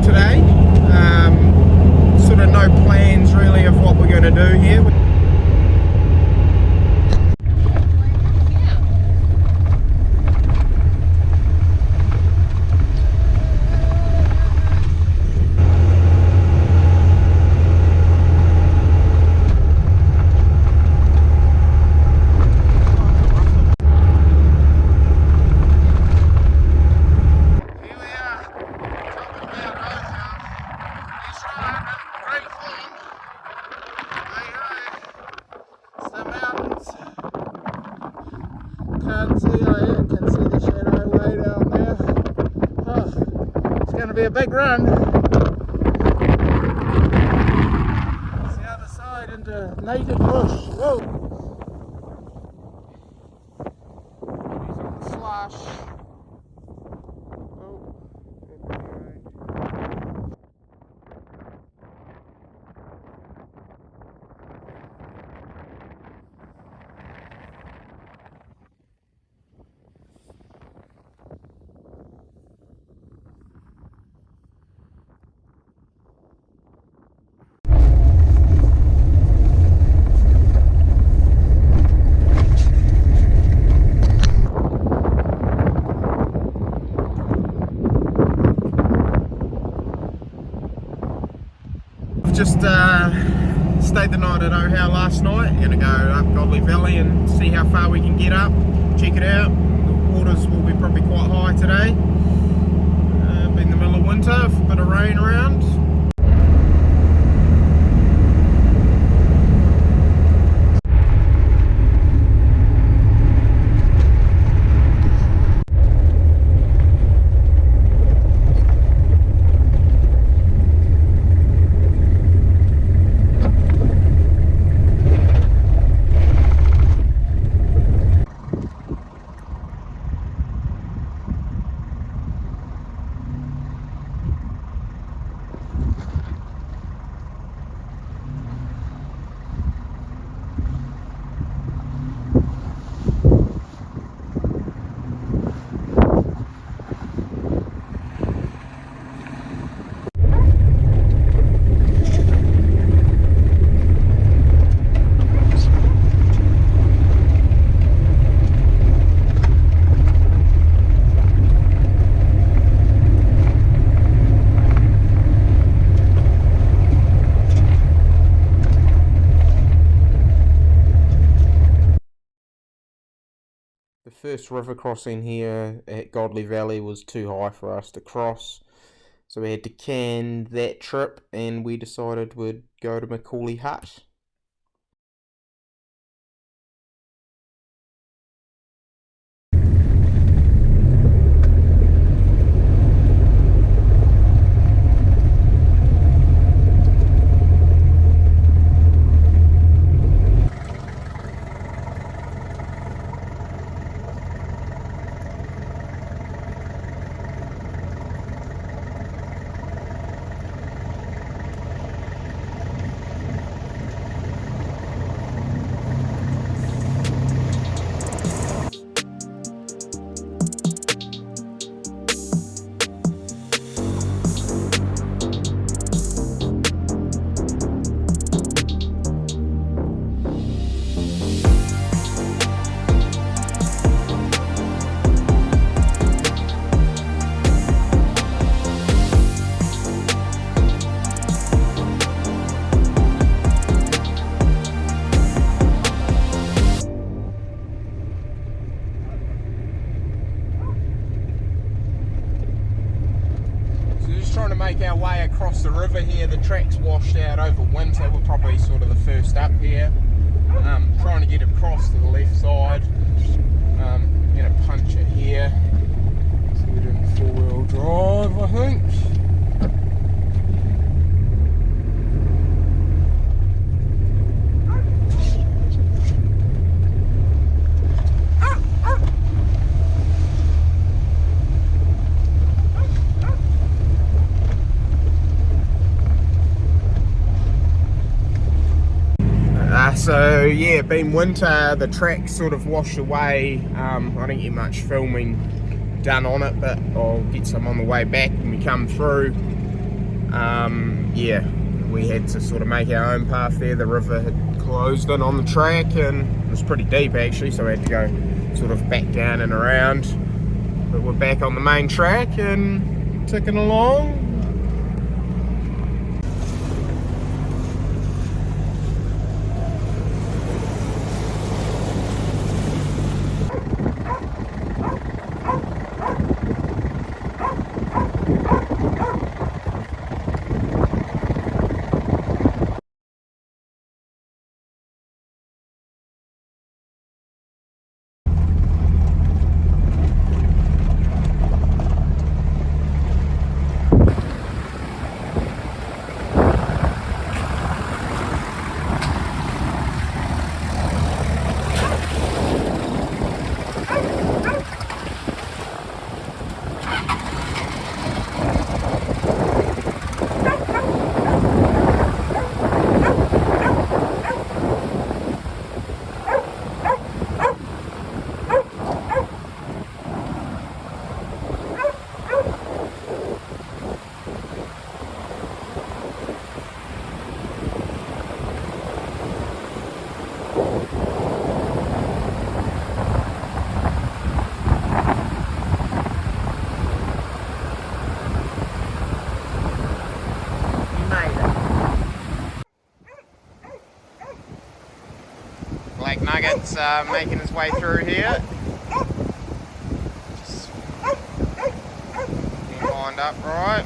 today. Sort of no plans really of what we're going to do here. Can't see, I can see the shadow way down there. Oh, it's going to be a big run. It's the other side into native bush. Whoa! He's on the slash. Oh. Just stayed the night at O'Howe last night. Gonna go up Godley Valley and see how far we can get up. Check it out. The waters will be probably quite high today. Been the middle of winter, a bit of rain around. The first river crossing here at Godley Valley was too high for us to cross, so we had to can that trip and we decided we'd go to Macaulay Hut. Trying to make our way across the river here. The track's washed out over winter. We're probably sort of the first up here. Trying to get across to the left side. Gonna punch it here. So we're doing 4-wheel drive, I think. So yeah, been winter, the track's sort of washed away. I didn't get much filming done on it, but I'll get some on the way back when we come through. Yeah, we had to sort of make our own path there. The river had closed in on the track and it was pretty deep actually, so we had to go sort of back down and around. But we're back on the main track and ticking along. Black Nugget's making his way through here. Just getting lined up right.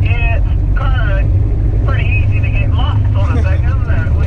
Yeah, it's kind of pretty easy to get lost on a second, isn't it?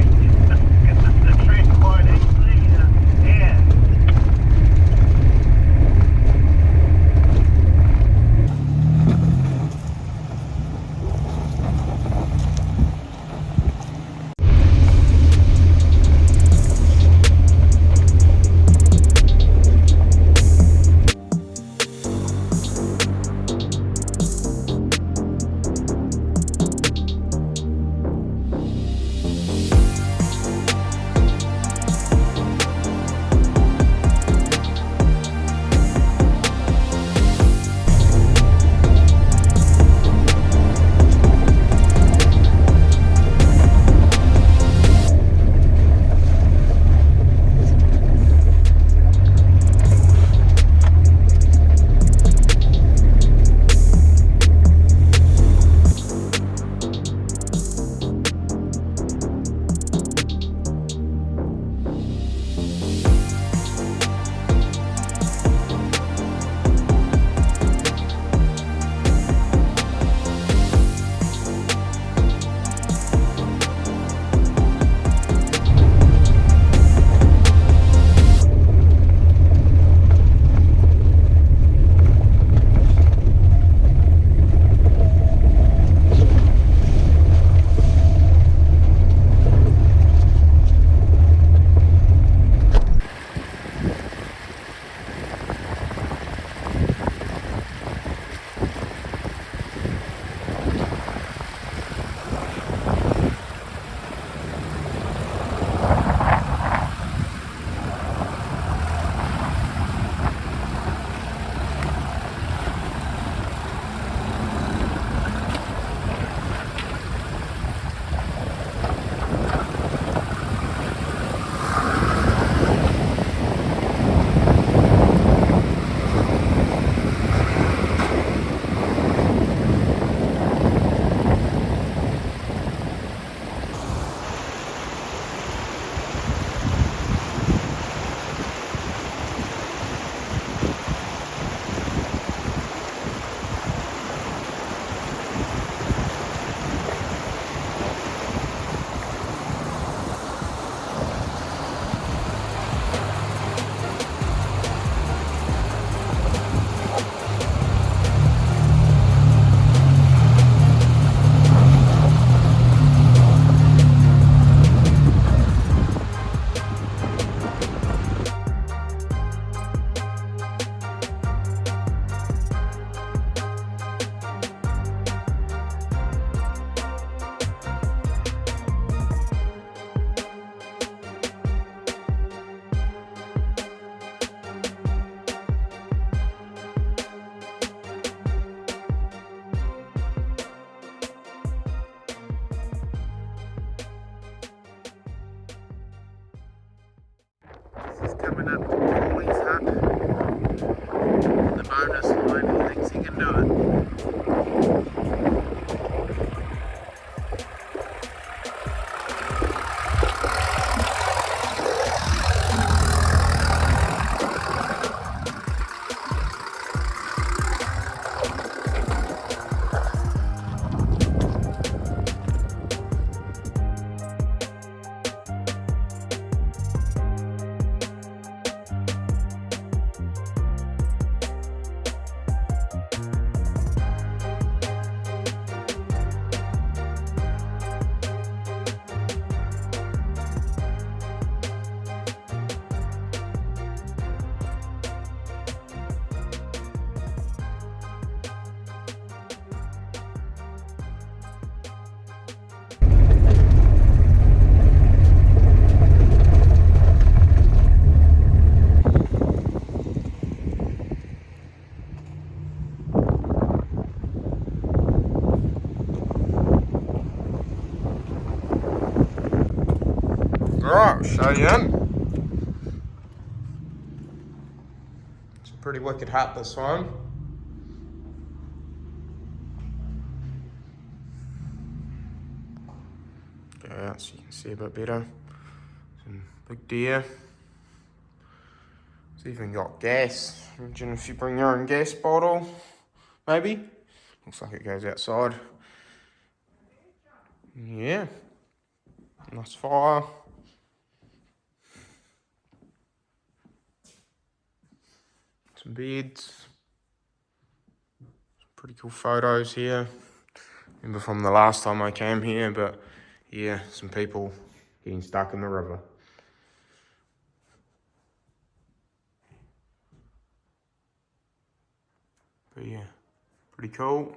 into it. Alright, I'll show you in. It's a pretty wicked hut, this one. Go out so you can see a bit better. Some big deer. It's even got gas. Imagine if you bring your own gas bottle, maybe. Looks like it goes outside. Yeah. Nice fire. Some beds. Some pretty cool photos here. Remember from the last time I came here, but yeah, some people getting stuck in the river. But yeah, pretty cool.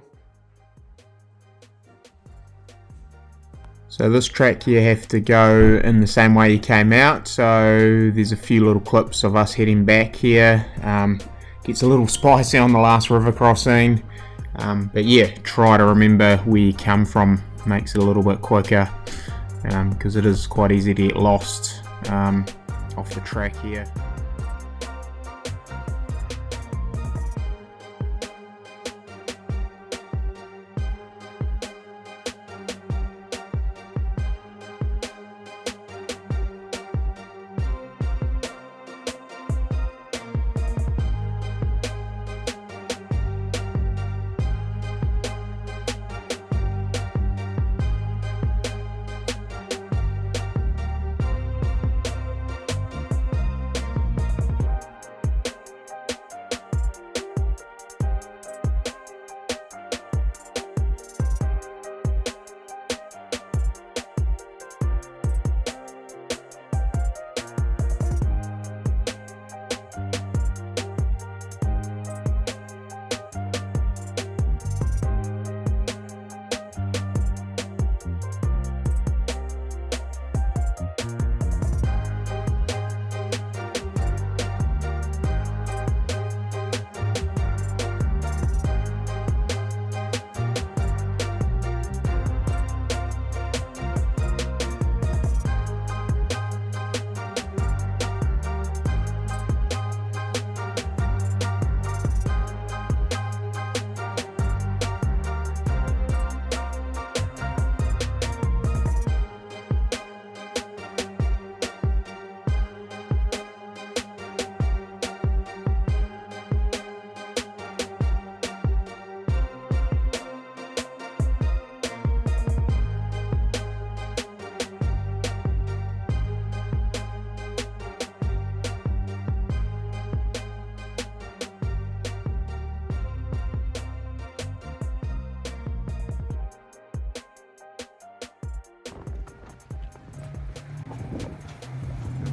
So this track you have to go in the same way you came out, so there's a few little clips of us heading back here. Gets a little spicy on the last river crossing, but yeah, try to remember where you come from, makes it a little bit quicker, because it is quite easy to get lost off the track here.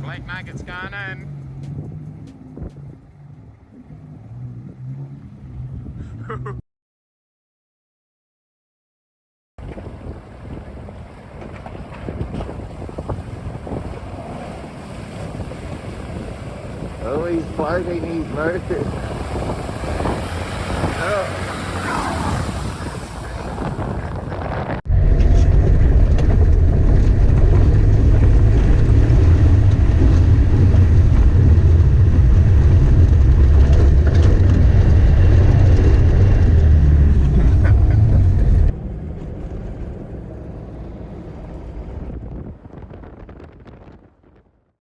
Black nuggets going in. Oh, he's floating, he's moving. Oh.